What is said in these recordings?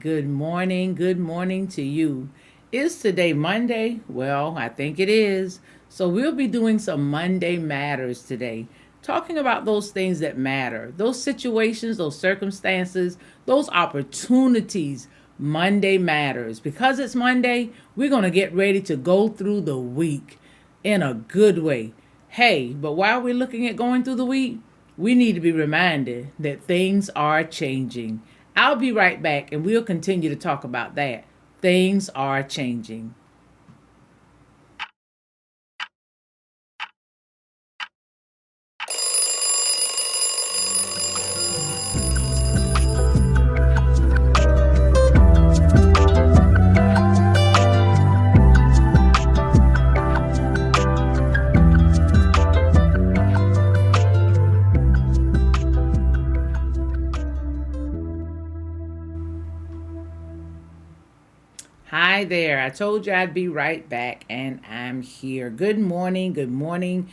Good morning to you. Is today Monday? Well, I think it is. So we'll be doing some Monday Matters today, talking about those things that matter, those situations, those circumstances, those opportunities. Monday Matters. Because it's Monday, we're going to get ready to go through the week in a good way. Hey, but while we're looking at going through the week, we need to be reminded that things are changing. I'll be right back and we'll continue to talk about that. Things are changing. Hi there. I told you I'd be right back and I'm here. Good morning. Good morning.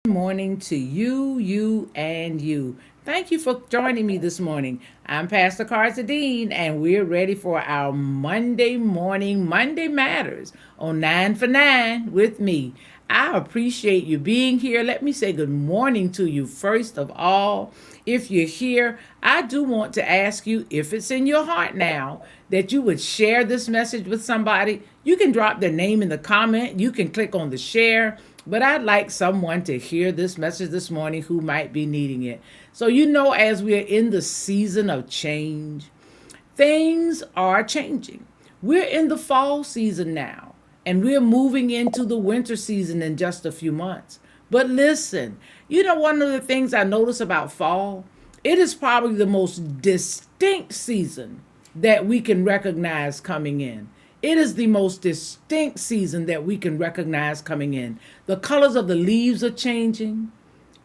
Good morning to you, and you. Thank you for joining me this morning. I'm Pastor Carzadean, and we're ready for our Monday morning Monday Matters on 9 for 9 with me. I appreciate you being here. Let me say good morning to you first of all. If you're here, I do want to ask you if it's in your heart now that you would share this message with somebody. You can drop their name in the comment. You can click on the share. But I'd like someone to hear this message this morning who might be needing it. So, as we are in the season of change, things are changing. We're in the fall season now, and we're moving into the winter season in just a few months. But listen, one of the things I notice about fall, it is probably the most distinct season that we can recognize coming in. It is the most distinct season that we can recognize coming in. The colors of the leaves are changing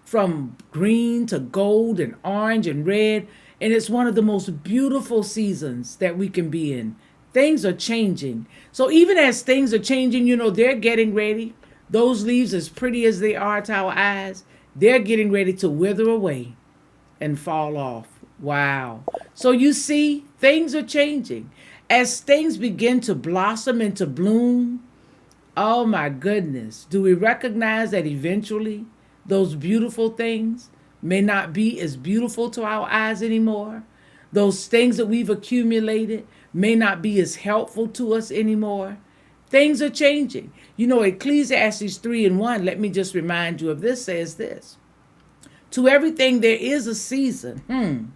from green to gold and orange and red, and it's one of the most beautiful seasons that we can be in. Things are changing. So even as things are changing, they're getting ready. Those leaves, as pretty as they are to our eyes, they're getting ready to wither away and fall off. Wow. So you see, things are changing. As things begin to blossom and to bloom, oh my goodness, do we recognize that eventually those beautiful things may not be as beautiful to our eyes anymore? Those things that we've accumulated may not be as helpful to us anymore. Things are changing. Ecclesiastes 3 and 1, let me just remind you of this, says this. To everything there is a season,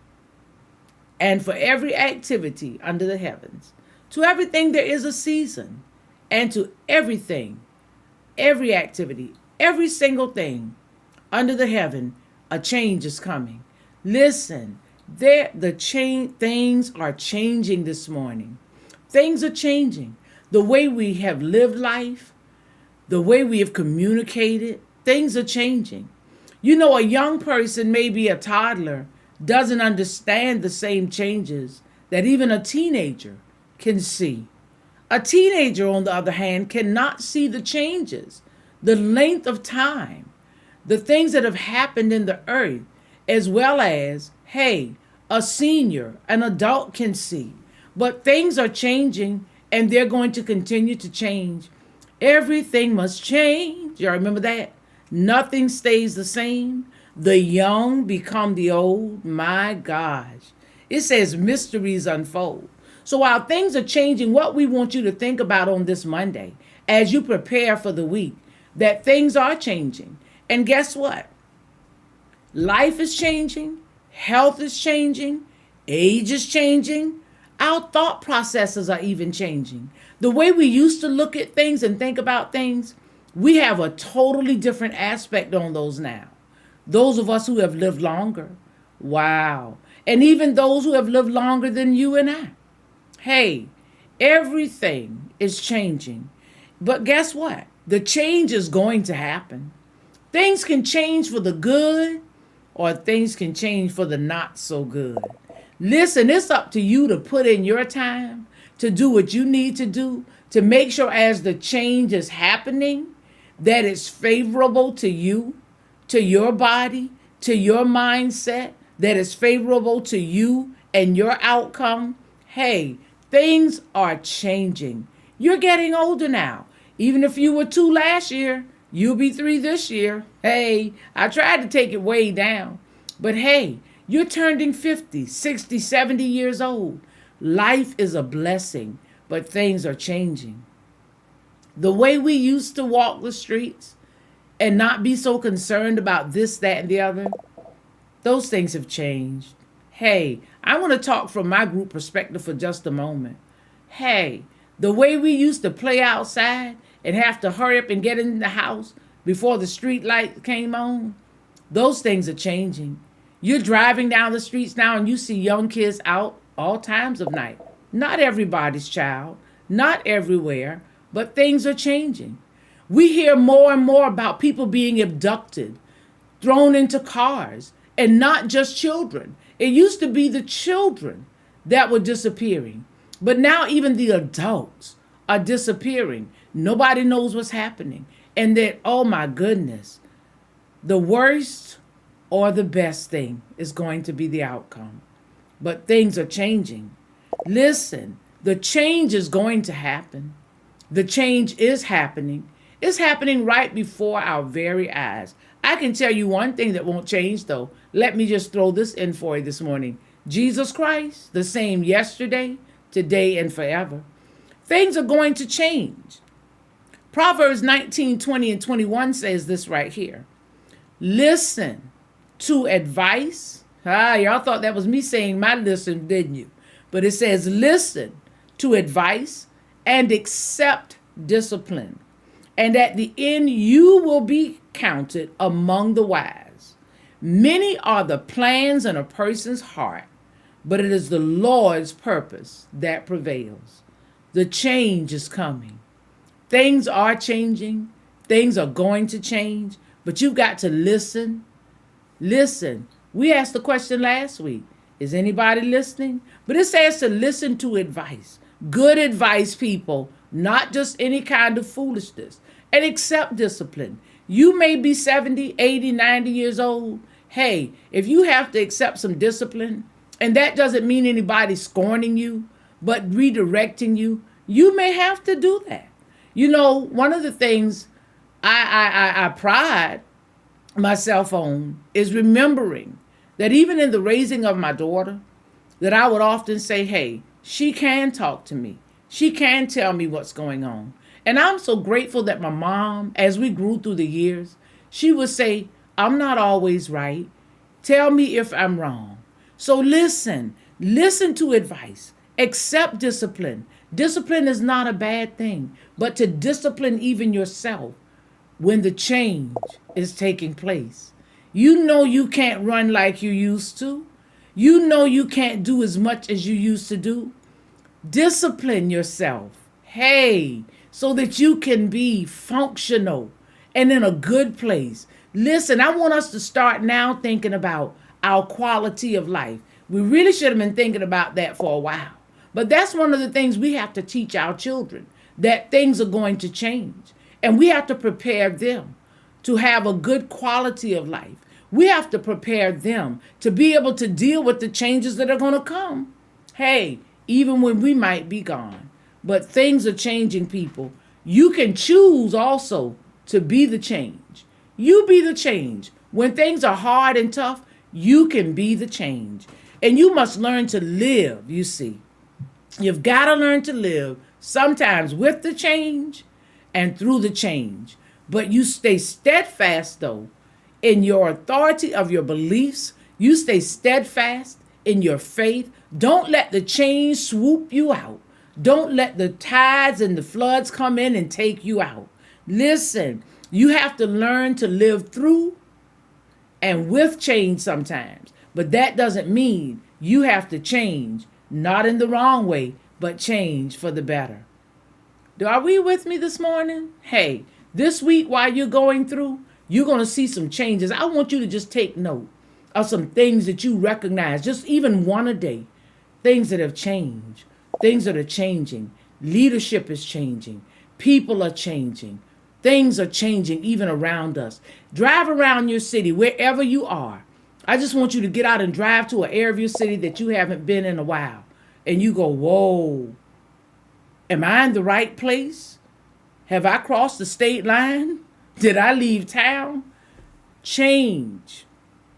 and for every activity under the heavens. To everything there is a season, and to everything, every activity, every single thing under the heaven, a change is coming. Listen, things are changing this morning. Things are changing. The way we have lived life, the way we have communicated, things are changing. A young person, maybe a toddler, doesn't understand the same changes that even a teenager can see. A teenager, on the other hand, cannot see the changes, the length of time, the things that have happened in the earth, as well as, hey, a senior, an adult can see. But things are changing and they're going to continue to change. Everything must change. Y'all remember that? Nothing stays the same. The young become the old. My gosh. It says mysteries unfold. So while things are changing, what we want you to think about on this Monday, as you prepare for the week, that things are changing. And guess what? Life is changing. Health is changing. Age is changing. Our thought processes are even changing. The way we used to look at things and think about things, we have a totally different aspect on those now. Those of us who have lived longer, wow. And even those who have lived longer than you and I. Hey, everything is changing. But guess what? The change is going to happen. Things can change for the good or things can change for the not so good. Listen, it's up to you to put in your time, to do what you need to do, to make sure as the change is happening, that it's favorable to you, to your body, to your mindset, that is favorable to you and your outcome. Hey, Things are changing. You're getting older now. Even if you were 2 last year, you'll be 3 this year. Hey, I tried to take it way down. But hey, you're turning 50, 60, 70 years old. Life is a blessing, but things are changing. The way we used to walk the streets and not be so concerned about this, that, and the other, those things have changed. Hey, I want to talk from my group perspective for just a moment. Hey, the way we used to play outside and have to hurry up and get in the house before the street light came on, those things are changing. You're driving down the streets now and you see young kids out all times of night. Not everybody's child, not everywhere, but things are changing. We hear more and more about people being abducted, thrown into cars, and not just children. It used to be the children that were disappearing, but now even the adults are disappearing. Nobody knows what's happening. And that, oh my goodness, the worst or the best thing is going to be the outcome. But things are changing. Listen, the change is going to happen. The change is happening. It's happening right before our very eyes. I can tell you one thing that won't change, though. Let me just throw this in for you this morning. Jesus Christ, the same yesterday, today, and forever. Things are going to change. Proverbs 19, 20, and 21 says this right here. Listen to advice. Y'all thought that was me saying my listen, didn't you? But it says listen to advice and accept discipline. And at the end, you will be counted among the wise. Many are the plans in a person's heart, but it is the Lord's purpose that prevails. The change is coming. Things are changing. Things are going to change, but you've got to listen. Listen. We asked the question last week. Is anybody listening? But it says to listen to advice. Good advice, people, not just any kind of foolishness. And accept discipline. You may be 70, 80, 90 years old. Hey, if you have to accept some discipline, and that doesn't mean anybody scorning you, but redirecting you, you may have to do that. You know, one of the things I pride myself on is remembering that even in the raising of my daughter, that I would often say, hey, she can talk to me. She can tell me what's going on. And I'm so grateful that my mom, as we grew through the years, she would say, I'm not always right. Tell me if I'm wrong. So listen to advice, accept discipline. Discipline is not a bad thing, but to discipline even yourself when the change is taking place. You know you can't run like you used to. You know you can't do as much as you used to do. Discipline yourself. Hey, so that you can be functional and in a good place. Listen, I want us to start now thinking about our quality of life. We really should have been thinking about that for a while. But that's one of the things we have to teach our children, that things are going to change. And we have to prepare them to have a good quality of life. We have to prepare them to be able to deal with the changes that are going to come. Hey, even when we might be gone. But things are changing, people. You can choose also to be the change. You be the change. When things are hard and tough, you can be the change. And you must learn to live, you see. You've got to learn to live sometimes with the change and through the change. But you stay steadfast, though, in your authority of your beliefs. You stay steadfast in your faith. Don't let the change swoop you out. Don't let the tides and the floods come in and take you out. Listen, you have to learn to live through and with change sometimes. But that doesn't mean you have to change, not in the wrong way, but change for the better. Are we with me this morning? Hey, this week while you're going through, you're going to see some changes. I want you to just take note of some things that you recognize, just even one a day, things that have changed. Things that are changing. Leadership is changing. People are changing. Things are changing even around us. Drive around your city, wherever you are. I just want you to get out and drive to an area of your city that you haven't been in a while. and you go, whoa, am I in the right place? Have I crossed the state line? Did I leave town? Change.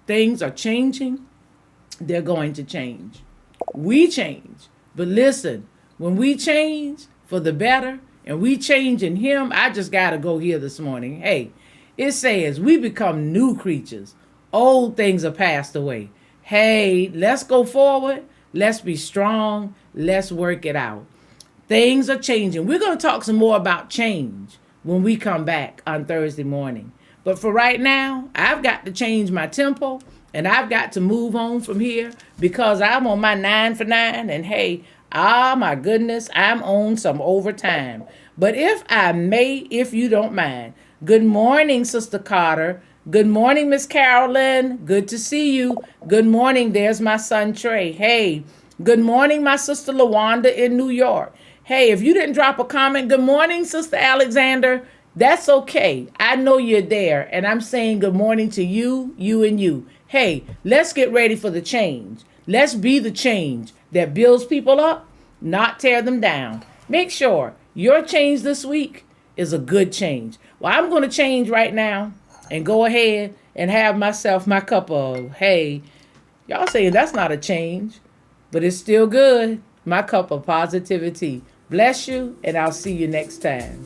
Things are changing. They're going to change. We change. But listen, when we change for the better and we change in Him, I just got to go here this morning. Hey, it says we become new creatures. Old things are passed away. Hey, let's go forward. Let's be strong. Let's work it out. Things are changing. We're going to talk some more about change when we come back on Thursday morning. But for right now, I've got to change my tempo and I've got to move on from here because I'm on my 9 for 9. And hey, my goodness, I'm on some overtime. But if I may, if you don't mind, good morning, Sister Carter. Good morning, Miss Carolyn. Good to see you. Good morning. There's my son, Trey. Hey, good morning, my sister Lawanda in New York. Hey, if you didn't drop a comment, good morning, Sister Alexander. That's okay. I know you're there. And I'm saying good morning to you, you, and you. Hey, let's get ready for the change. Let's be the change that builds people up, not tear them down. Make sure your change this week is a good change. Well, I'm going to change right now and go ahead and have myself my cup of, hey, y'all saying that's not a change, but it's still good. My cup of positivity. Bless you, and I'll see you next time.